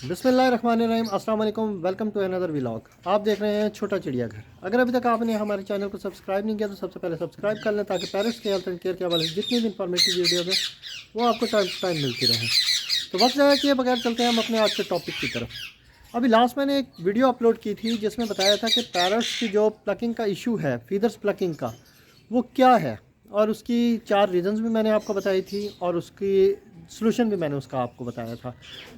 बिस्मिल्लाहिर्रहमानिर्रहीम, अस्सलाम वालेकुम। Welcome to another vlog. आप देख रहे हैं छोटा चिड़ियाघर। अगर अभी तक आपने हमारे चैनल को सब्सक्राइब नहीं किया तो सबसे पहले सब्सक्राइब कर लें ताकि पैरट्स के हेल्थ एंड केयर के हवाले से जितनी भी इंफॉर्मेटिव वीडियो है वो आपको टाइम टू टाइम मिलती रहे। तो वक्त ज़्यादा किए बगैर चलते हैं हम अपने आज के टॉपिक की तरफ। अभी लास्ट मैंने एक वीडियो अपलोड की थी जिसमें बताया था कि पैरट्स की जो प्लकिंग का इशू है, फीदर्स प्लकिंग का, वो क्या है, और उसकी 4 रीज़न्स भी मैंने आपको बताई थी और उसकी सलूशन भी मैंने उसका आपको बताया था।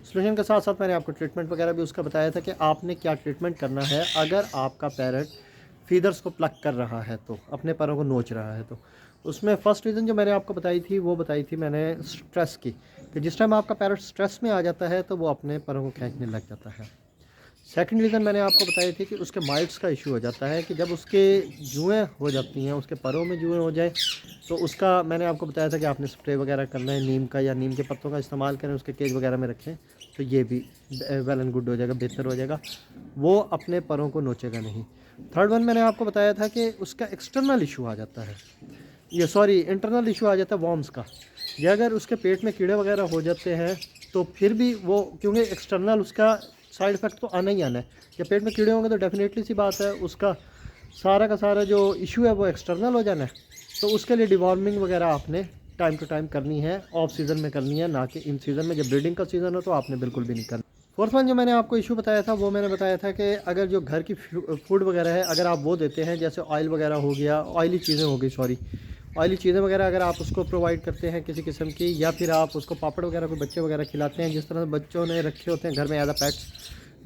सलूशन के साथ साथ मैंने आपको ट्रीटमेंट वगैरह भी उसका बताया था कि आपने क्या ट्रीटमेंट करना है अगर आपका पैरट फीदर्स को प्लक कर रहा है, तो अपने पैरों को नोच रहा है। तो उसमें फ़र्स्ट रीज़न जो मैंने आपको बताई थी वो बताई थी मैंने स्ट्रेस की, कि जिस टाइम आपका पैरट स्ट्रेस में आ जाता है तो वो अपने पैरों को खींचने लग जाता है। सेकंड रीज़न मैंने आपको बताई थी कि उसके माइट्स का इशू हो जाता है, कि जब उसके जुएँ हो जाती हैं, उसके पैरों में जुएँ हो जाए तो उसका मैंने आपको बताया था कि आपने स्प्रे वगैरह करना है नीम का, या नीम के पत्तों का इस्तेमाल करें, उसके केज वगैरह में रखें, तो ये भी वेल एंड गुड हो जाएगा, बेहतर हो जाएगा, वो अपने पैरों को नोचेगा नहीं। थर्ड वन मैंने आपको बताया था कि उसका एक्सटर्नल इशू आ जाता है, ये सॉरी इंटरनल इशू आ जाता है वॉर्म्स का। ये अगर उसके पेट में कीड़े वगैरह हो जाते हैं तो फिर भी वो, क्योंकि एक्सटर्नल उसका साइड इफ़ेक्ट तो आना ही आना है, जब पेट में कीड़े होंगे तो डेफिनेटली सी बात है उसका सारा का सारा जो इशू है वो एक्सटर्नल हो जाना है। तो उसके लिए डिवॉर्मिंग वगैरह आपने टाइम टू टाइम करनी है, ऑफ सीज़न में करनी है, ना कि इन सीज़न में। जब ब्रीडिंग का सीज़न हो तो आपने बिल्कुल भी नहीं करना। फोर्थ वन जो मैंने आपको इशू बताया था वो मैंने बताया था कि अगर जो घर की फूड वगैरह है अगर आप वो देते हैं, जैसे ऑयल वगैरह हो गया, ऑयली चीज़ें हो गई, सॉरी ऑयली चीज़ें वगैरह अगर आप उसको प्रोवाइड करते हैं किसी किस्म की, या फिर आप उसको पापड़ वगैरह कोई बच्चे वगैरह खिलाते हैं, जिस तरह से बच्चों ने रखे होते हैं घर में एज अ पेट्स,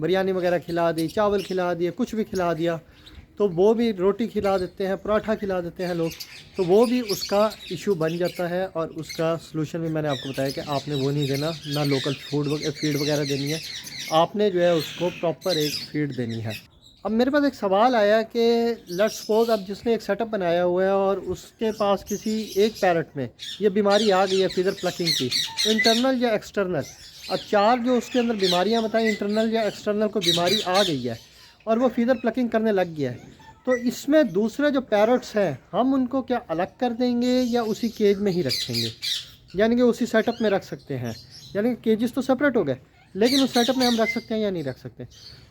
बिरयानी वगैरह खिला दी, चावल खिला दिए, कुछ भी खिला दिया, तो वो भी रोटी खिला देते हैं, पराठा खिला देते हैं लोग, तो वो भी उसका इशू बन जाता है। और उसका सलूशन भी मैंने आपको बताया कि आपने वो नहीं देना, ना लोकल फीड वगैरह देनी है, आपने जो है उसको प्रॉपर एक फीड देनी है। अब मेरे पास एक सवाल आया कि लेट्स सपोज अब जिसने एक सेटअप बनाया हुआ है और उसके पास किसी एक पैरट में ये बीमारी आ गई है फीदर प्लकिंग की, इंटरनल या एक्सटर्नल। अब 4 जो उसके अंदर बीमारियां बताई, इंटरनल या एक्सटर्नल को बीमारी आ गई है और वो फीदर प्लकिंग करने लग गया है, तो इसमें दूसरे जो पैरट्स हैं हम उनको क्या अलग कर देंगे या उसी केज में ही रखेंगे, यानी कि उसी सेटअप में रख सकते हैं, यानी कि केजेस तो सेपरेट हो गए लेकिन उस सेटअप में हम रख सकते हैं या नहीं रख सकते।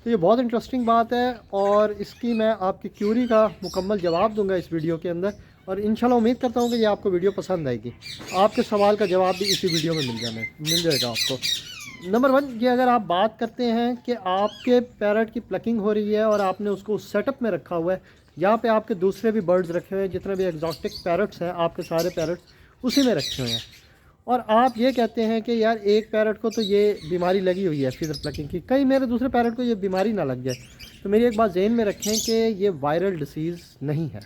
तो ये बहुत इंटरेस्टिंग बात है और इसकी मैं आपकी क्यूरी का मुकम्मल जवाब दूंगा इस वीडियो के अंदर, और इंशाल्लाह उम्मीद करता हूँ कि ये आपको वीडियो पसंद आएगी। आपके सवाल का जवाब भी इसी वीडियो में मिल जाएगा आपको। नंबर 1, ये अगर आप बात करते हैं कि आपके पैरट की प्लकिंग हो रही है और आपने उसको उस सेटअप में रखा हुआ है जहाँ पे आपके दूसरे भी बर्ड्स रखे हुए हैं, जितने भी एग्जॉटिक पैरट्स हैं आपके सारे पैरट्स उसी में रखे हुए हैं, और आप ये कहते हैं कि यार एक पैरट को तो ये बीमारी लगी हुई है फीदर प्लकिंग की, कहीं मेरे दूसरे पैरट को ये बीमारी ना लग जाए, तो मेरी एक बात जहन में रखें कि ये वायरल डिसीज़ नहीं है।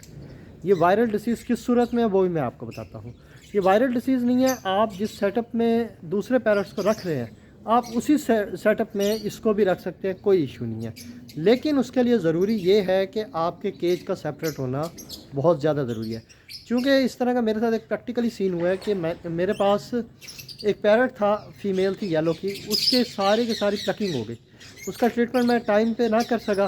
ये वायरल डिसीज़ किस सूरत में है वो भी मैं आपको बताता हूँ। ये वायरल डिसीज़ नहीं है, आप जिस सेटअप में दूसरे पैरट्स को रख रहे हैं आप उसी सेटअप में इसको भी रख सकते हैं, कोई इशू नहीं है। लेकिन उसके लिए ज़रूरी ये है कि आपके केज का सेपरेट होना बहुत ज़्यादा ज़रूरी है, क्योंकि इस तरह का मेरे साथ एक प्रैक्टिकली सीन हुआ है कि मेरे पास एक पैरट था, फीमेल थी येलो की, उसके सारे की सारी प्लकिंग हो गई, उसका ट्रीटमेंट मैं टाइम पे ना कर सका,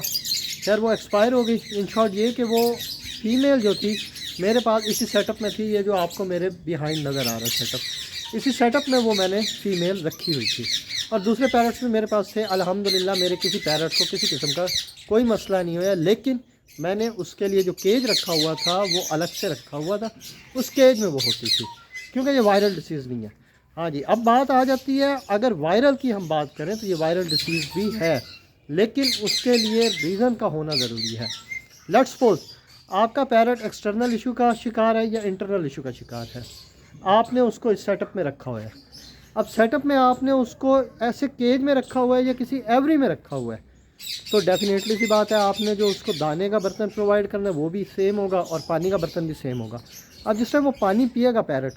खैर वो एक्सपायर हो गई। इन शॉर्ट ये कि वो फीमेल जो थी मेरे पास इसी सेटअप में थी, ये जो आपको मेरे बिहाइंड नज़र आ रहा है सेटअप, इसी सेटअप में वो मैंने फ़ीमेल रखी हुई थी, और दूसरे पैरट्स भी मेरे पास थे। अल्हम्दुलिल्लाह मेरे किसी पैरट को किसी किस्म का कोई मसला नहीं हुआ, लेकिन मैंने उसके लिए जो केज रखा हुआ था वो अलग से रखा हुआ था, उस केज में वो होती थी, क्योंकि ये वायरल डिसीज़ नहीं है। हाँ जी, अब बात आ जाती है अगर वायरल की हम बात करें तो ये वायरल डिसीज़ भी है, लेकिन उसके लिए रीज़न का होना ज़रूरी है। लेट्स सपोज आपका पैरट एक्सटर्नल इशू का शिकार है या इंटरनल इशू का शिकार है, आपने उसको इस सेटअप में रखा हुआ है। अब सेटअप में आपने उसको ऐसे केज में रखा हुआ है या किसी एवरी में रखा हुआ है, तो डेफिनेटली सी बात है आपने जो उसको दाने का बर्तन प्रोवाइड करना है वो भी सेम होगा और पानी का बर्तन भी सेम होगा। अब जिस टाइम वो पानी पिएगा पैरट,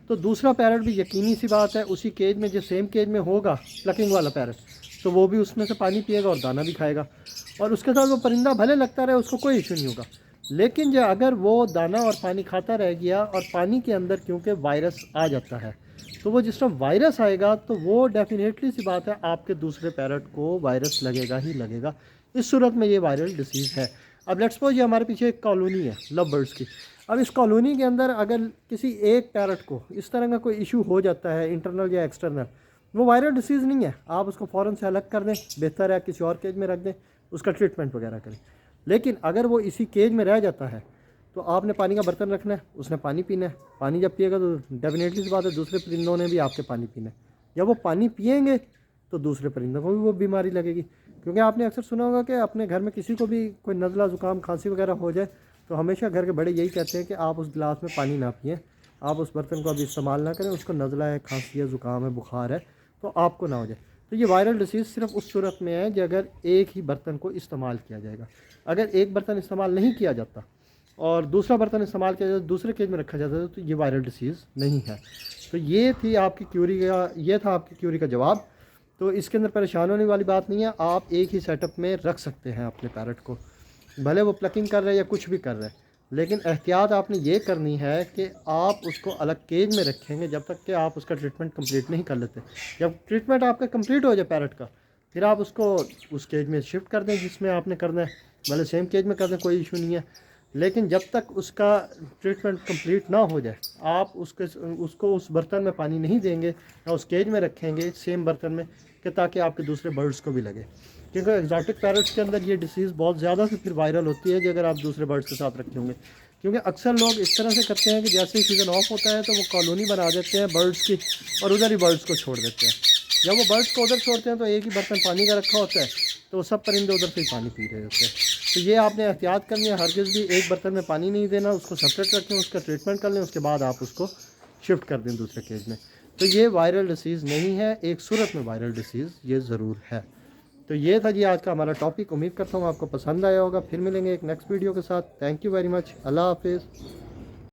तो दूसरा पैरट भी यकीनी सी बात है उसी केज में, जो सेम केज में होगा प्लकिंग वाला पैरट, तो वो भी उसमें से पानी पिएगा और दाना भी खाएगा, और उसके साथ वो परिंदा भले लगता रहे उसको कोई इशू नहीं होगा। लेकिन जो अगर वो दाना और पानी खाता रह गया और पानी के अंदर क्योंकि वायरस आ जाता है, तो वो जिस टाइम वायरस आएगा तो वो डेफिनेटली सी बात है आपके दूसरे पैरट को वायरस लगेगा ही लगेगा। इस सूरत में ये वायरल डिसीज़ है। अब लेट्स सपोज ये हमारे पीछे एक कॉलोनी है लव बर्ड्स की, अब इस कॉलोनी के अंदर अगर किसी एक पैरट को इस तरह का कोई इशू हो जाता है इंटरनल या एक्सटर्नल, वो वायरल डिसीज़ नहीं है, आप उसको फ़ौरन से अलग कर दें, बेहतर है किसी और केज में रख दें, उसका ट्रीटमेंट वगैरह करें। लेकिन अगर वो इसी केज में रह जाता है तो आपने पानी का बर्तन रखना है, उसने पानी पीना है। पानी जब पिएगा तो डेफिनेटली सी बात है दूसरे परिंदों ने भी आपके पानी पीना है। जब वो पानी पिएंगे तो दूसरे परिंदों को भी वो बीमारी लगेगी। क्योंकि आपने अक्सर सुना होगा कि अपने घर में किसी को भी कोई नज़ला ज़ुकाम खांसी वगैरह हो जाए तो हमेशा घर के बड़े यही कहते हैं कि आप उस गिलास में पानी ना पिएं, आप उस बर्तन को अभी इस्तेमाल ना करें, उसको नज़ला है, खांसी है, ज़ुकाम है, बुखार है, तो आपको ना हो जाए। तो ये वायरल डिसीज़ सिर्फ उस सूरत में है कि अगर एक ही बर्तन को इस्तेमाल किया जाएगा। अगर एक बर्तन इस्तेमाल नहीं किया जाता और दूसरा बर्तन इस्तेमाल किया जाता, दूसरे केज में रखा जाता है, तो ये वायरल डिसीज़ नहीं है। तो ये थी आपकी क्यूरी का, ये था आपकी क्यूरी का जवाब। तो इसके अंदर परेशान होने वाली बात नहीं है, आप एक ही सेटअप में रख सकते हैं अपने पैरट को, भले वो प्लकिंग कर रहे हैं या कुछ भी कर रहे हैं। लेकिन एहतियात आपने ये करनी है कि आप उसको अलग केज में रखेंगे जब तक कि आप उसका ट्रीटमेंट कंप्लीट नहीं कर लेते। जब ट्रीटमेंट आपका कंप्लीट हो जाए पैरट का, फिर आप उसको उस केज में शिफ्ट कर दें जिसमें आपने करना है, भले सेम केज में कर दें, कोई इशू नहीं है। लेकिन जब तक उसका ट्रीटमेंट कंप्लीट ना हो जाए, आप उसको उस बर्तन में पानी नहीं देंगे या उस केज में रखेंगे सेम बर्तन में, कि ताकि आपके दूसरे बर्ड्स को भी लगे। क्योंकि एग्जॉटिक पैरट्स के अंदर ये डिसीज़ बहुत ज़्यादा से फिर वायरल होती है, जो अगर आप दूसरे बर्ड्स के साथ रखे होंगे। क्योंकि अक्सर लोग इस तरह से करते हैं कि जैसे ही सीज़न ऑफ होता है तो वो कॉलोनी बना देते हैं बर्ड्स की और उधर ही बर्ड्स को छोड़ देते हैं। जब वो बर्ड्स को उधर छोड़ते हैं तो एक ही बर्तन पानी का रखा होता है, तो वो सब परिंदे उधर से ही पानी पी रहे होते हैं। तो ये आपने एहतियात करनी है, हरगिज़ भी एक बर्तन में पानी नहीं देना, उसको सेपरेट रखें, उसका ट्रीटमेंट कर लें, उसके बाद आप उसको शिफ्ट कर दें दूसरे केज में। तो ये वायरल डिसीज़ नहीं है, एक सूरत में वायरल डिसीज़ ये ज़रूर है। तो ये था जी आज का हमारा टॉपिक। उम्मीद करता हूँ आपको पसंद आया होगा। फिर मिलेंगे एक नेक्स्ट वीडियो के साथ। Thank you very much. अल्लाह हाफिज़।